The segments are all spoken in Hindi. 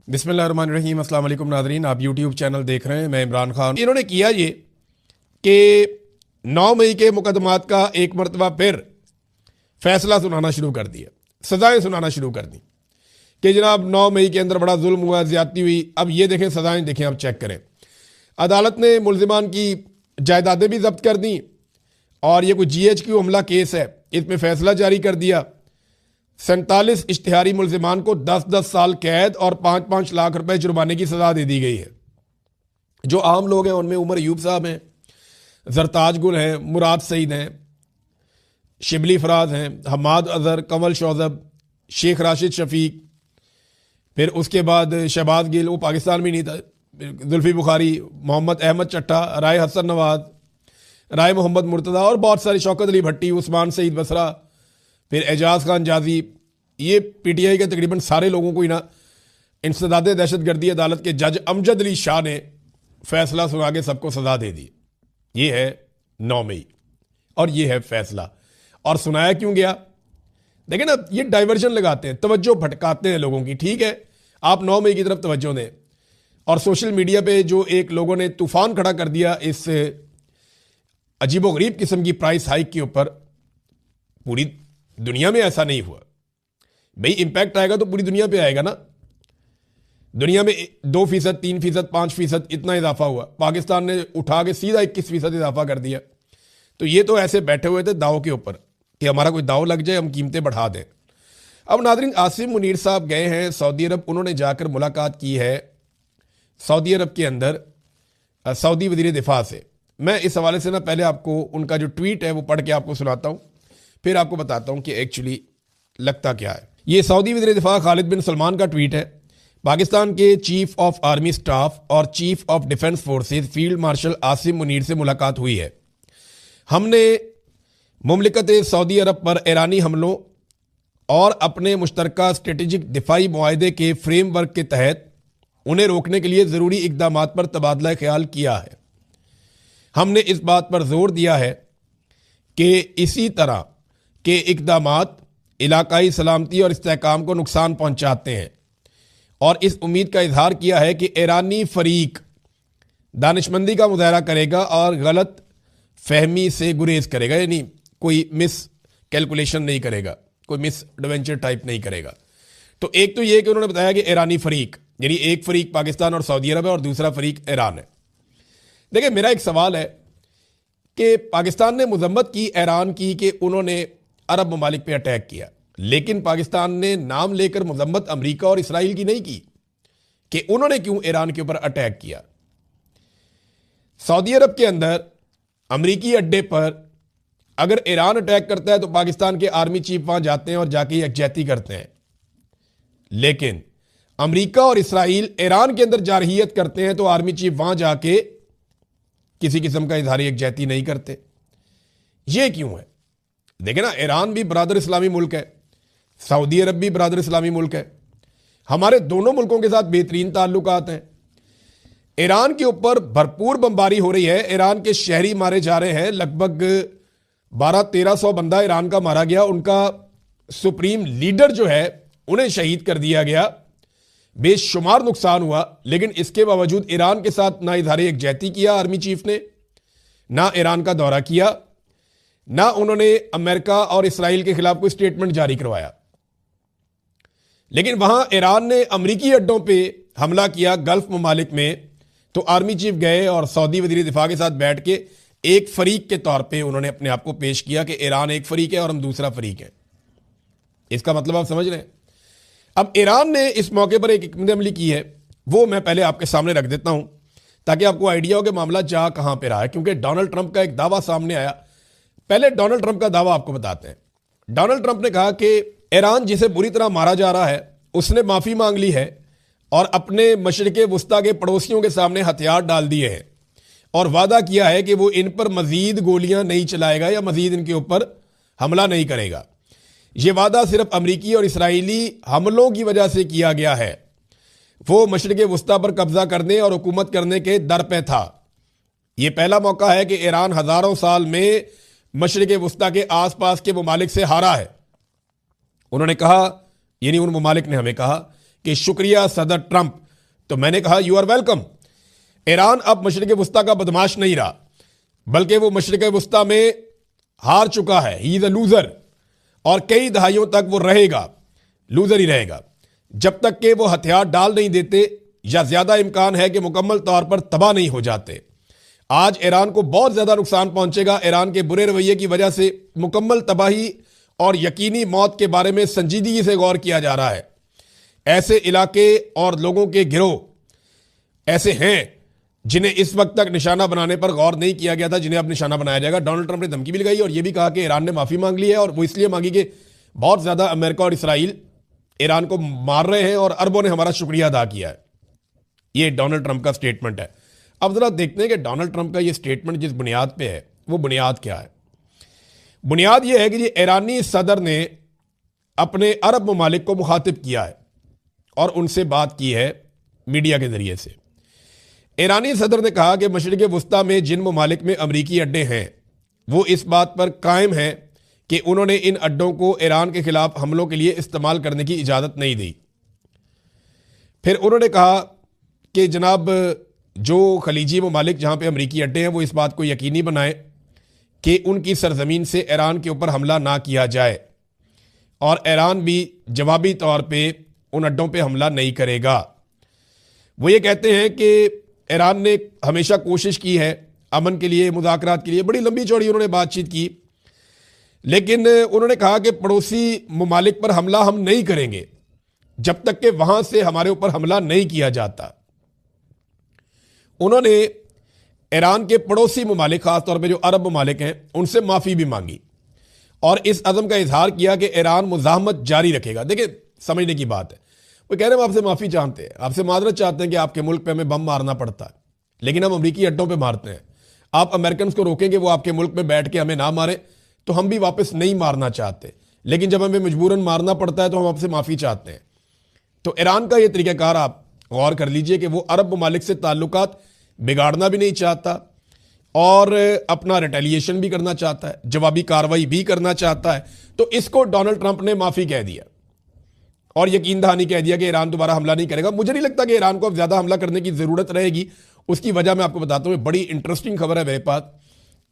बिस्मिल्लाहिर्रहमानिर्रहीम। अस्सलाम वालेकुम नाज़रीन, आप यूट्यूब चैनल देख रहे हैं, मैं इमरान खान। इन्होंने किया ये कि 9 मई के मुकदमात का एक मरतबा फिर फैसला सुनाना शुरू कर दिया, सज़ाएँ सुनाना शुरू कर दी कि जनाब 9 मई के अंदर बड़ा जुल्म हुआ, ज़्यादती हुई। अब ये देखें सज़ाएँ, देखें, आप चेक करें। अदालत ने मुलजिमान की जायदादें भी जब्त कर दी और ये कोई GHQ हमला केस है, इसमें फ़ैसला जारी कर दिया। 47 इश्तिहारी मुलजिमान को 10-10 साल कैद और 5-5 लाख रुपए जुर्माने की सज़ा दे दी गई है। जो आम लोग हैं उनमें उमर अयूब साहब हैं, जरताज गुल हैं, मुराद सईद हैं, शिबली फराज हैं, हमाद अजहर, कमल शौजब, शेख राशिद शफीक, फिर उसके बाद शहबाज गिल, वो पाकिस्तान में नहीं था, जुल्फी बुखारी, मोहम्मद अहमद चट्टा, राय हसन नवाज, राय मोहम्मद मुर्तज़ा और बहुत सारे, शौकत अली भट्टी, उस्मान सईद बसरा, फिर एजाज खान जाजी। ये PTI के तकरीबन सारे लोगों को ही ना इंसदाद दहशतगर्दी अदालत के जज अमजद अली शाह ने फैसला सुना के सबको सजा दे दी। ये है 9 मई और ये है फैसला। और सुनाया क्यों गया? देखें ना, ये डाइवर्जन लगाते हैं, तवज्जो भटकाते हैं लोगों की। ठीक है, आप 9 मई की तरफ तवज्जो दें। और सोशल मीडिया पे जो एक लोगों ने तूफान खड़ा कर दिया इस अजीबोगरीब किस्म की प्राइस हाइक के ऊपर, पूरी दुनिया में ऐसा नहीं हुआ भाई। इंपैक्ट आएगा तो पूरी दुनिया पे आएगा ना। दुनिया में 2%, 3%, 5% इतना इजाफा हुआ, पाकिस्तान ने उठा के सीधा 21% इजाफा कर दिया। तो ये तो ऐसे बैठे हुए थे दाव के ऊपर कि हमारा कोई दाव लग जाए, हम कीमतें बढ़ा दें। अब नाज़रीन, आसिम मुनीर साहब गए हैं सऊदी अरब, उन्होंने जाकर मुलाकात की है सऊदी अरब के अंदर सऊदी वज़ीर दिफा से। मैं इस हवाले से ना पहले आपको उनका जो ट्वीट है वो पढ़ के आपको सुनाता हूँ, फिर आपको बताता हूं कि एक्चुअली लगता क्या है। ये सऊदी वज़ीर दिफा खालिद बिन सलमान का ट्वीट है। पाकिस्तान के चीफ ऑफ आर्मी स्टाफ और chief of defence forces field marshal Asim Munir से मुलाकात हुई है। हमने मुमलिकत सऊदी अरब पर ईरानी हमलों और अपने मुश्तरका स्ट्रेटेजिक दिफाई मुआहदे के फ्रेमवर्क के तहत उन्हें रोकने के लिए ज़रूरी इक़दाम पर तबादला ख्याल किया है। हमने इस बात पर जोर दिया है कि इसी तरह के इक़दामात इलाकाई सलामती और इस्तेहकाम को नुकसान पहुंचाते हैं और इस उम्मीद का इजहार किया है कि ईरानी फरीक दानिशमंदी का मुजाहरा करेगा और गलत फहमी से गुरेज करेगा, यानी कोई मिस कैलकुलेशन नहीं करेगा, कोई मिस एडवेंचर टाइप नहीं करेगा। तो एक तो ये कि उन्होंने बताया कि ईरानी फरीक, यानी एक फरीक पाकिस्तान और सऊदी अरब है और दूसरा फरीक ईरान है। देखिए, मेरा एक सवाल है कि पाकिस्तान ने मजम्मत की ईरान की कि उन्होंने अरब ममालिक पे अटैक किया, लेकिन पाकिस्तान ने नाम लेकर मजम्मत अमेरिका और इसराइल की नहीं की कि उन्होंने क्यों ईरान के ऊपर अटैक किया। सऊदी अरब के अंदर अमेरिकी अड्डे पर अगर ईरान अटैक करता है तो पाकिस्तान के आर्मी चीफ वहां जाते हैं और जाके यकजहती करते हैं, लेकिन अमेरिका और इसराइल ईरान के अंदर जारहियत करते हैं तो आर्मी चीफ वहां जाके किसी किस्म का इजहार यकजहती नहीं करते। यह क्यों है? देखें ना, ईरान भी बरादर इस्लामी मुल्क है, सऊदी अरब भी बरादर इस्लामी मुल्क है, हमारे दोनों मुल्कों के साथ बेहतरीन ताल्लुकात हैं। ईरान के ऊपर भरपूर बमबारी हो रही है, ईरान के शहरी मारे जा रहे हैं, लगभग 1200-1300 बंदा ईरान का मारा गया, उनका सुप्रीम लीडर जो है उन्हें शहीद कर दिया गया, बेशुमार नुकसान हुआ। लेकिन इसके बावजूद ईरान के साथ ना इजहार यकजहती किया आर्मी चीफ ने, ना ईरान का दौरा किया, ना उन्होंने अमेरिका और इसराइल के खिलाफ कोई स्टेटमेंट जारी करवाया। लेकिन वहां ईरान ने अमेरिकी अड्डों पे हमला किया गल्फ ममालिक में, तो आर्मी चीफ गए और सऊदी वज़ीर दिफा के साथ बैठ के एक फरीक के तौर पे उन्होंने अपने आप को पेश किया कि ईरान एक फरीक है और हम दूसरा फरीक है। इसका मतलब आप समझ रहे हैं। अब ईरान ने इस मौके पर एक हिकमत अमली की है, वो मैं पहले आपके सामने रख देता हूं ताकि आपको आइडिया हो कि मामला जा कहां पे रहा है। क्योंकि डोनाल्ड ट्रंप का एक दावा सामने आया, पहले डोनाल्ड ट्रंप का दावा आपको बताते हैं। डोनाल्ड ट्रंप ने कहा कि ईरान जिसे बुरी तरह मारा जा रहा है उसने माफी मांग ली है और अपने मशरिक़े वुस्ता के पड़ोसियों के सामने हथियार डाल दिए हैं और वादा किया है कि वो इन पर मजीद गोलियां नहीं चलाएगा या मजीद इनके ऊपर हमला नहीं करेगा। यह वादा सिर्फ अमरीकी और इसराइली हमलों की वजह से किया गया है। वो मशरिक़े वुस्ता पर कब्जा करने और हुकूमत करने के दर पे था। यह पहला मौका है कि ईरान हजारों साल में मशरिक़े वुस्ता के आसपास के ममालिक से हारा है। उन्होंने कहा, यानी उन ममालिक ने हमें कहा कि शुक्रिया सदर ट्रंप। तो मैंने कहा यू आर वेलकम। ईरान अब मशरिक वस्ता का बदमाश नहीं रहा, बल्कि वो मशरिक वस्ता में हार चुका है। ही इज अ लूजर, और कई दहाइयों तक वो रहेगा, लूजर ही रहेगा, जब तक कि वो हथियार डाल नहीं देते या ज्यादा इम्कान है कि मुकम्मल तौर पर तबाह नहीं हो जाते। आज ईरान को बहुत ज्यादा नुकसान पहुंचेगा। ईरान के बुरे रवैये की वजह से मुकम्मल तबाही और यकीनी मौत के बारे में संजीदगी से गौर किया जा रहा है। ऐसे इलाके और लोगों के गिरोह ऐसे हैं जिन्हें इस वक्त तक निशाना बनाने पर गौर नहीं किया गया था, जिन्हें अब निशाना बनाया जाएगा। डोनाल्ड ट्रंप ने धमकी भी लगाई और यह भी कहा कि ईरान ने माफी मांग ली है, और वो इसलिए मांगी कि बहुत ज्यादा अमेरिका और इसराइल ईरान को मार रहे हैं और अरबों ने हमारा शुक्रिया अदा किया है। ये डोनाल्ड ट्रंप का स्टेटमेंट है। अब जरा देखते हैं कि डोनाल्ड ट्रंप का ये स्टेटमेंट जिस बुनियाद पे है वो बुनियाद क्या है। बुनियाद यह है कि ये ईरानी सदर ने अपने अरब ममालिक को मुखातिब किया है और उनसे बात की है मीडिया के जरिए से। ईरानी सदर ने कहा कि मशरिक वस्ता में जिन ममालिक में अमरीकी अड्डे हैं वो इस बात पर कायम है कि उन्होंने इन अड्डों को ईरान के खिलाफ हमलों के लिए इस्तेमाल करने की इजाज़त नहीं दी। फिर उन्होंने कहा कि जनाब जो खलीजी ममालिक जहाँ पे अमरीकी अड्डे हैं वो इस बात को यकीनी बनाएं कि उनकी सरजमीन से ईरान के ऊपर हमला ना किया जाए, और ईरान भी जवाबी तौर पे उन अड्डों पे हमला नहीं करेगा। वो ये कहते हैं कि ईरान ने हमेशा कोशिश की है अमन के लिए, मुज़ाकरात के लिए, बड़ी लंबी चौड़ी उन्होंने बातचीत की, लेकिन उन्होंने कहा कि पड़ोसी ममालिक पर हमला हम नहीं करेंगे जब तक कि वहां से हमारे ऊपर हमला नहीं किया जाता। उन्होंने ईरान के पड़ोसी ममालिक, खासतौर पे जो अरब ममालिक हैं, उनसे माफ़ी भी मांगी और इस अज़म का इजहार किया कि ईरान मुज़ाहमत जारी रखेगा। देखिए, समझने की बात है, वो कह रहे हैं हम आपसे माफ़ी चाहते हैं, आपसे माजरत चाहते हैं कि आपके मुल्क पे हमें बम मारना पड़ता है, लेकिन हम अमरीकी अड्डों पे मारते हैं। आप अमेरिकन को रोकेंगे वो आपके मुल्क में बैठ के हमें ना मारे, तो हम भी वापस नहीं मारना चाहते, लेकिन जब हमें मजबूरन मारना पड़ता है तो हम आपसे माफ़ी चाहते हैं। तो ईरान का ये तरीक़ाकार आप गौर कर लीजिए कि वो अरब ममालिक से ताल्लुकात बिगाड़ना भी नहीं चाहता और अपना रिटेलिएशन भी करना चाहता है, जवाबी कार्रवाई भी करना चाहता है। तो इसको डोनाल्ड ट्रंप ने माफ़ी कह दिया और यकीन दहानी कह दिया कि ईरान दोबारा हमला नहीं करेगा। मुझे नहीं लगता कि ईरान को अब ज़्यादा हमला करने की ज़रूरत रहेगी। उसकी वजह मैं आपको बताता हूँ, बड़ी इंटरेस्टिंग खबर है मेरे पास,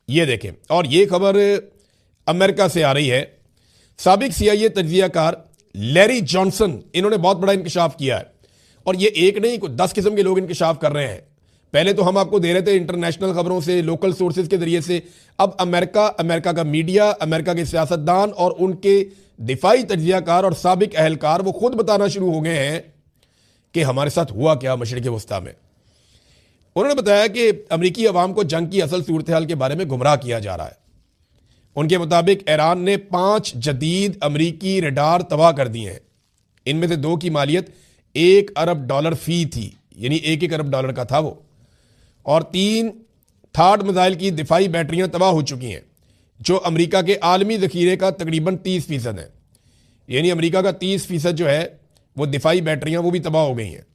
ये देखें। और ये खबर अमेरिका से आ रही है। साबिक CIA तज्जियाकार लैरी जॉनसन, इन्होंने बहुत बड़ा इंकशाफ किया है, और ये एक नहीं 10 किस्म के लोग इंकशाफ कर रहे हैं। पहले तो हम आपको दे रहे थे इंटरनेशनल खबरों से, लोकल सोर्सेज के जरिए से। अब अमेरिका का मीडिया, अमेरिका के सियासतदान और उनके दिफाई तज्जियाकार और साबिक अहलकार वो खुद बताना शुरू हो गए हैं कि हमारे साथ हुआ क्या मशरिक वस्ता में। उन्होंने बताया कि अमरीकी अवाम को जंग की असल सूरत हाल के बारे में गुमराह किया जा रहा है। उनके मुताबिक ईरान ने 5 जदीद अमरीकी रडार तबाह कर दिए हैं। इनमें से 2 की मालियत $1 अरब फी थी, यानी $1 अरब का था वो, और 3 थार्ड मिसाइल की दिफाई बैटरियां तबाह हो चुकी हैं, जो अमेरिका के आलमी ज़ख़ीरे का तकरीबन 30% है। यानी अमेरिका का 30% जो है वो दिफाई बैटरियां वो भी तबाह हो गई हैं।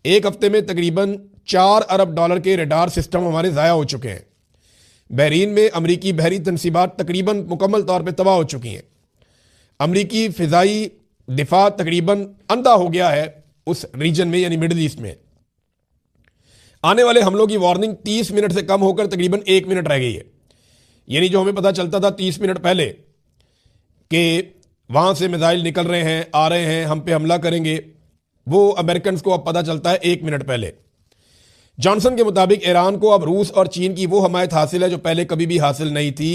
एक हफ्ते में तकरीबन $4 अरब के रडार सिस्टम हमारे ज़ाया हो चुके हैं। बहरीन में अमरीकी बहरी तनसीबात तकरीबन मुकम्मल तौर पर तबाह हो चुकी हैं। अमरीकी फ़िज़ाई दिफा तकरीबन अंधा हो गया है उस रीजन में, यानी मिडल ईस्ट में। आने वाले हमलों की वार्निंग 30 मिनट से कम होकर तकरीबन 1 मिनट रह गई है। यानी जो हमें पता चलता था 30 मिनट पहले कि वहां से मिसाइल निकल रहे हैं, आ रहे हैं, हम पे हमला करेंगे, वो अमेरिकन को अब पता चलता है 1 मिनट पहले। जॉनसन के मुताबिक ईरान को अब रूस और चीन की वो हमायत हासिल है जो पहले कभी भी हासिल नहीं थी।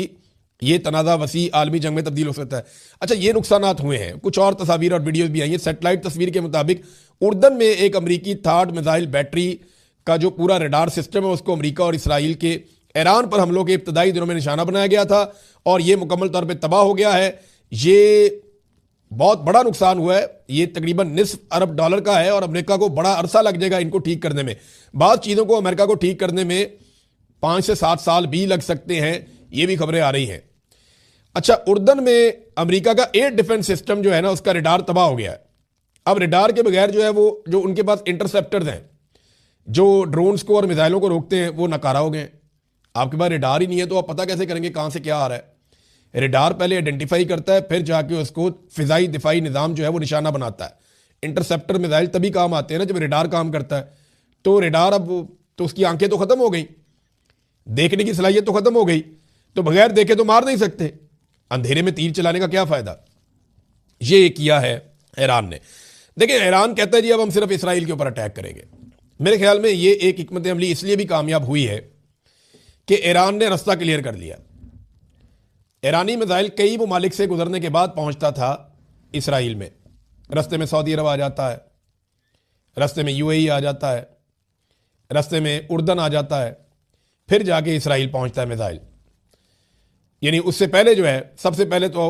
ये तनाज़ा वसी आलमी जंग में तब्दील हो सकता है। अच्छा, ये नुकसानात हुए हैं, कुछ और तस्वीर और वीडियोज भी आई हैं। सेटेलाइट तस्वीर के मुताबिक उर्दन में एक अमरीकी थार्ड मिसाइल बैटरी का जो पूरा रडार सिस्टम है उसको अमरीका और इसराइल के ईरान पर हमलों के इब्तदाई दिनों में निशाना बनाया गया था, और ये मुकम्मल तौर पर तबाह हो गया है। ये बहुत बड़ा नुकसान हुआ है, ये तकरीबन $9 अरब का है, और अमेरिका को बड़ा अरसा लग जाएगा इनको ठीक करने में। बाद चीज़ों को अमेरिका को ठीक करने में 5 से 7 साल भी लग सकते हैं, ये भी खबरें आ रही हैं। अच्छा, उर्दन में अमेरिका का एयर डिफेंस सिस्टम जो है ना, उसका रडार तबाह हो गया है। अब रडार के बगैर जो है वो जो उनके पास इंटरसेप्टर्स हैं जो ड्रोन्स को और मिसाइलों को रोकते हैं, वो नकारा हो गए। आपके पास रडार ही नहीं है तो आप पता कैसे करेंगे कहां से क्या आ रहा है। रडार पहले आइडेंटिफाई करता है, फिर जाके उसको फिजाई दिफाई निज़ाम जो है वो निशाना बनाता है। इंटरसेप्टर मिसाइल तभी काम आते हैं ना जब रेडार काम करता है। तो रेडार अब तो उसकी आंखें तो खत्म हो गई, देखने की सलाहियत तो खत्म हो गई, तो बगैर देखे तो मार नहीं सकते, अंधेरे में तीर चलाने का क्या फायदा। ये किया है ईरान ने। देखिए ईरान कहता है जी अब हम सिर्फ इसराइल के ऊपर अटैक करेंगे। मेरे ख्याल में ये एक हिकमत अमली इसलिए भी कामयाब हुई है कि ईरान ने रास्ता क्लियर कर लिया। ईरानी मिसाइल कई ममालिक से गुजरने के बाद पहुंचता था इसराइल में, रास्ते में सऊदी अरब आ जाता है, रास्ते में यूएई आ जाता है, रास्ते में उर्दन आ जाता है, फिर जाके इसराइल पहुंचता है मिसाइल। यानी उससे पहले जो है सबसे पहले तो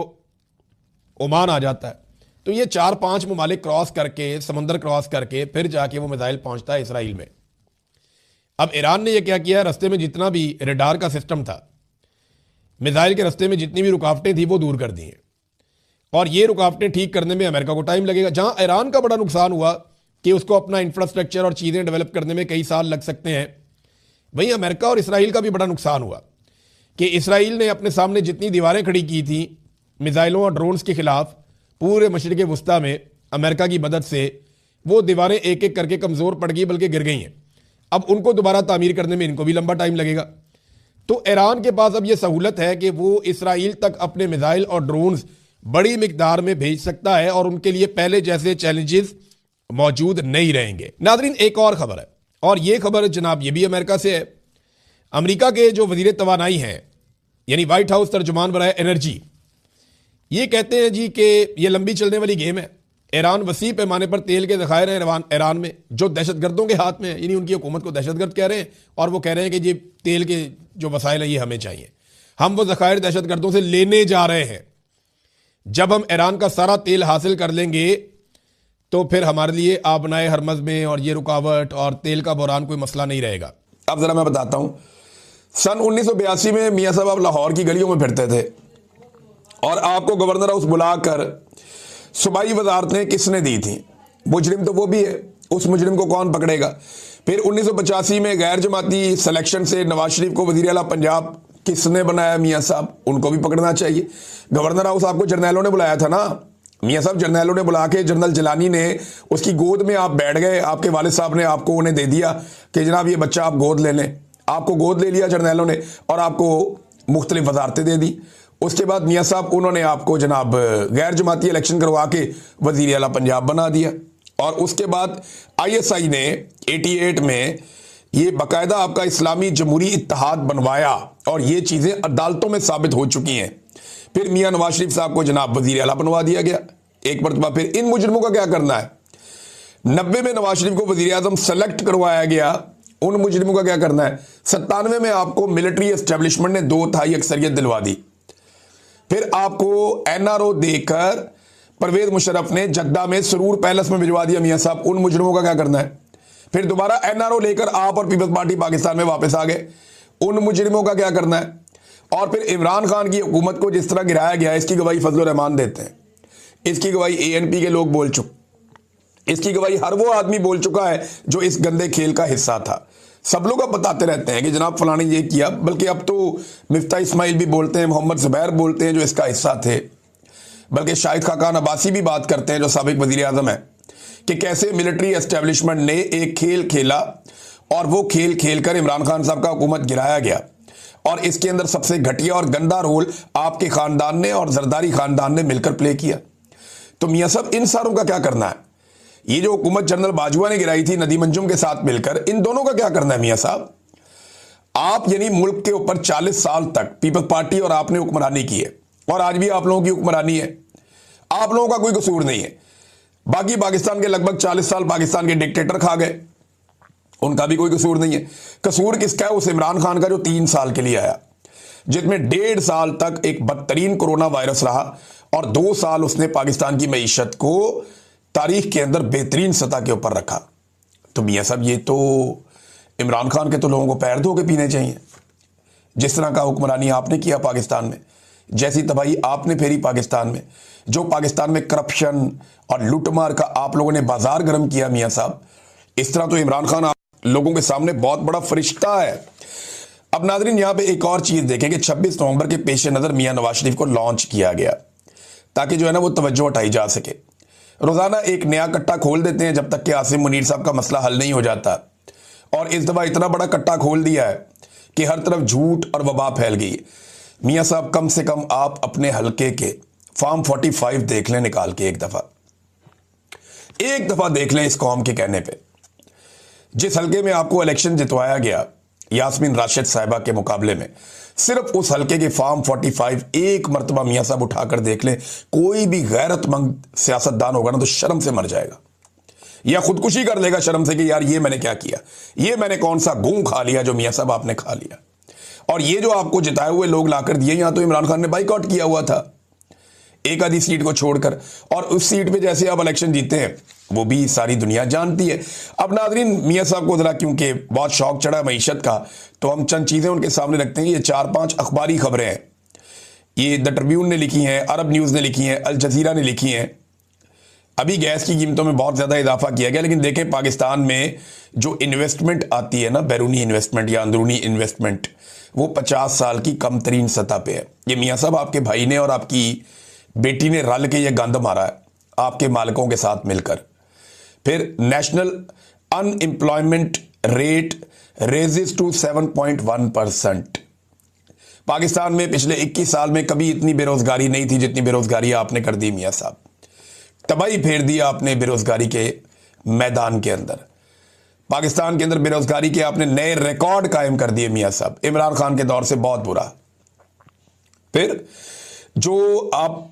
ओमान आ जाता है। तो ये 4-5 ममालिक क्रॉस करके, समंदर क्रॉस करके फिर जाके वो मिसाइल पहुंचता है इसराइल में। अब ईरान ने यह क्या किया, रास्ते में जितना भी रेडार का सिस्टम था, मिसाइल के रास्ते में जितनी भी रुकावटें थी वो दूर कर दी हैं। और ये रुकावटें ठीक करने में अमेरिका को टाइम लगेगा। जहां ईरान का बड़ा नुकसान हुआ कि उसको अपना इंफ्रास्ट्रक्चर और चीज़ें डेवलप करने में कई साल लग सकते हैं, वहीं अमेरिका और इसराइल का भी बड़ा नुकसान हुआ कि इसराइल ने अपने सामने जितनी दीवारें खड़ी की थी मिसाइलों और ड्रोन्स के खिलाफ पूरे मशरिक़ वुस्ता में, अमेरिका की मदद से वो दीवारें एक एक करके कमज़ोर पड़ गई, बल्कि गिर गई हैं। अब उनको दोबारा तामीर करने में इनको भी लंबा टाइम लगेगा। तो ईरान के पास अब ये सहूलत है कि वो इसराइल तक अपने मिसाइल और ड्रोन्स बड़ी मिकदार में भेज सकता है और उनके लिए पहले जैसे चैलेंजेस मौजूद नहीं रहेंगे। नाज़रीन एक और खबर है, और ये खबर जनाब ये भी अमेरिका से है। अमेरिका के जो वजीर तवानाई हैं, यानी व्हाइट हाउस तर्जुमान बराए एनर्जी, ये कहते हैं जी कि ये लंबी चलने वाली गेम है। ईरान वसी पैमाने पर तेल के ज़खायर हैं ईरान में, जो दहशतगर्दों के हाथ में है, यानी उनकी हुकूमत को दहशतगर्द कह रहे हैं और वो कह रहे हैं कि जी तेल के जो वसाइल है ये हमें चाहिए, हम वो ज़खायर दहशतगर्दों से लेने जा रहे हैं। जब हम ईरान का सारा तेल हासिल कर लेंगे तो फिर हमारे लिए आबनाए हरमज में और ये रुकावट और तेल का बहरान कोई मसला नहीं रहेगा। अब ज़रा मैं बताता हूँ, सन 1982 में मियाँ साहब आप लाहौर की गलियों में फिरते थे और आपको गवर्नर हाउस बुलाकर सूबाई वजारतें किसने दी थी? मुजरिम तो वो भी है, उस मुजरिम को कौन पकड़ेगा? फिर 1985 में गैर जमाती सिलेक्शन से नवाज शरीफ को वज़ीर आला पंजाब किसने बनाया? मियाँ साहब, उनको भी पकड़ना चाहिए। गवर्नर हाउस आपको जर्नैलों ने बुलाया था ना मियाँ साहब, जर्नैलों ने बुला के, जनरल जलानी ने उसकी गोद में आप बैठ गए, आपके वालिद साहब ने आपको उन्हें दे दिया कि जनाब ये बच्चा आप गोद ले लें। आपको गोद ले लिया जर्नैलों ने और आपको मुख्तलिफ वजारतें दे दी। उसके बाद मियाँ साहब उन्होंने आपको जनाब गैर जमाती इलेक्शन करवा के वज़ीर आला पंजाब बना दिया। और उसके बाद ISI ने 88 में ये बाकायदा आपका इस्लामी जमहूरी इत्तेहाद बनवाया और ये चीज़ें अदालतों में साबित हो चुकी हैं। फिर मियाँ नवाज शरीफ साहब को जनाब वज़ीर आला बनवा दिया गया एक मरतबा। फिर इन मुजरिमों का क्या करना है? 90 में नवाज शरीफ को वज़ीर आज़म सेलेक्ट करवाया गया, उन मुजरिमों का क्या करना है? 97 में आपको मिलिट्री एस्टेब्लिशमेंट ने 2/3 अक्सरियत दिलवा दी। फिर आपको NRO देकर परवेज मुशर्रफ ने जद्दा में सरूर पैलेस में भिजवा दिया। मियाँ साहब उन मुजरिमों का क्या करना है? फिर दोबारा NRO लेकर आप और पीपल्स पार्टी पाकिस्तान में वापस आ गए, उन मुजरिमों का क्या करना है? और फिर इमरान खान की हुकूमत को जिस तरह गिराया गया, इसकी गवाही फजल रहमान देते हैं, इसकी गवाही ANP के लोग बोल चुके, इसकी गवाही हर वो आदमी बोल चुका है जो इस गंदे खेल का हिस्सा था। सब लोग अब बताते रहते हैं कि जनाब फलाने ये किया, बल्कि अब तो मिफ्ता इस्माइल भी बोलते हैं, मोहम्मद ज़ुबैर बोलते हैं जो इसका हिस्सा थे, बल्कि शाहिद खाकान अब्बासी भी बात करते हैं जो साबिक वज़ीर आज़म है, कि कैसे मिलिट्री एस्टेब्लिशमेंट ने एक खेल खेला और वो खेल खेलकर इमरान खान साहब का हुकूमत गिराया गया। और इसके अंदर सबसे घटिया और गंदा रोल आपके खानदान ने और जरदारी खानदान ने मिलकर प्ले किया। तो मियाँ साहब इन सारों का क्या करना है? ये जो हुकूमत जनरल बाजवा ने गिराई थी नदीम अंजुम के साथ मिलकर, इन दोनों का क्या करना है? मियाँ साहब आप यानी मुल्क के ऊपर 40 साल तक पीपल्स पार्टी और आपने हुक्मरानी की है और आज भी आप लोगों की हुक्मरानी है, आप लोगों का कोई कसूर नहीं है। बाकी पाकिस्तान के लगभग 40 साल पाकिस्तान के डिक्टेटर खा गए, उनका भी कोई कसूर नहीं है। कसूर किसका है? उस इमरान खान का जो 3 साल के लिए आया, जिसमें 1.5 साल तक एक बदतरीन कोरोना वायरस रहा और 2 साल उसने पाकिस्तान की मईशत को तारीख के अंदर बेहतरीन सतह के ऊपर रखा। तो मियाँ साहब ये तो इमरान खान के तो लोगों को पैर धो के पीने चाहिए। जिस तरह का हुक्मरानी आपने किया पाकिस्तान में, जैसी तबाही आपने फेरी पाकिस्तान में, जो पाकिस्तान में करप्शन और लूटमार का आप लोगों ने बाजार गर्म किया मियाँ साहब, इस तरह तो इमरान खान आप लोगों के सामने बहुत बड़ा फरिश्ता है। अब नाजरीन यहाँ पे एक और चीज़ देखें कि 26 नवंबर के पेश नज़र मियाँ नवाज शरीफ को लॉन्च किया गया ताकि जो है ना वो तवज्जो हटाई जा सके। रोजाना एक नया कट्टा खोल देते हैं जब तक कि आसिम मुनीर साहब का मसला हल नहीं हो जाता। और इस दफा इतना बड़ा कट्टा खोल दिया है कि हर तरफ झूठ और वबा फैल गई। मियां साहब, कम से कम आप अपने हलके के फार्म 45 देख लें निकाल के, एक दफा देख लें इस कौम के कहने पे। जिस हलके में आपको इलेक्शन जितवाया गया यास्मीन राशिद साहिबा के मुकाबले में, सिर्फ उस हलके के फार्म 45 एक मरतबा मियां साहब उठाकर देख लें। कोई भी गैरतमंद सियासतदान होगा ना तो शर्म से मर जाएगा या खुदकुशी कर लेगा शर्म से कि यार ये मैंने क्या किया, ये मैंने कौन सा गूं खा लिया जो मियां साहब आपने खा लिया। और ये जो आपको जिताए हुए लोग लाकर दिए, यहां तो इमरान खान ने बाइकआउट किया हुआ था एक आधी सीट को छोड़कर, और उस सीट पे जैसे आप इलेक्शन जीते हैं वो भी सारी दुनिया जानती है। अब नाजरीन, मियां साहब को जरा क्योंकि बहुत शौक चढ़ा मैशत का, तो हम चंद चीजें उनके सामने रखते हैं। ये 4-5 अखबारी खबरें हैं, ये द ट्रिब्यून ने लिखी हैं, अरब न्यूज़ ने लिखी हैं, अल जजीरा ने लिखी हैं। अभी गैस की कीमतों में बहुत ज़्यादा इजाफा किया गया, लेकिन देखें पाकिस्तान में जो इन्वेस्टमेंट आती है ना, बैरूनी इन्वेस्टमेंट या अंदरूनी इन्वेस्टमेंट, वो 50 साल की कम तरीन सतह पे है। ये मियां साहब आपके भाई ने और आपकी बेटी ने रल के ये गंद मारा है आपके मालिकों के साथ मिलकर। फिर national unemployment rate raises to 7.1%। Pakistan में पिछले 21 साल में कभी इतनी बेरोजगारी नहीं थी जितनी बेरोजगारी आपने कर दी मियां साहब। तबाही फेर दिया आपने बेरोजगारी के मैदान के अंदर। पाकिस्तान के अंदर बेरोजगारी के आपने नए रिकॉर्ड कायम कर दिए मियां साहब, इमरान खान के दौर से बहुत बुरा। फिर जो आप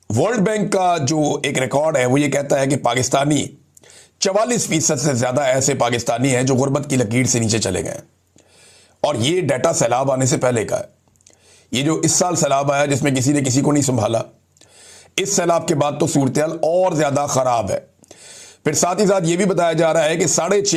वर्ल्ड बैंक का जो एक रिकॉर्ड है वो ये कहता है कि पाकिस्तानी 44% से ज्यादा ऐसे पाकिस्तानी हैं जो गुर्बत की लकीर से नीचे चले गए। और ये डाटा सैलाब आने से पहले का है। ये जो इस साल सैलाब आया जिसमें किसी ने किसी को नहीं संभाला, इस सैलाब के बाद तो सूरत हाल और ज्यादा खराब है। फिर साथ ही साथ ये भी बताया जा रहा है कि 6.5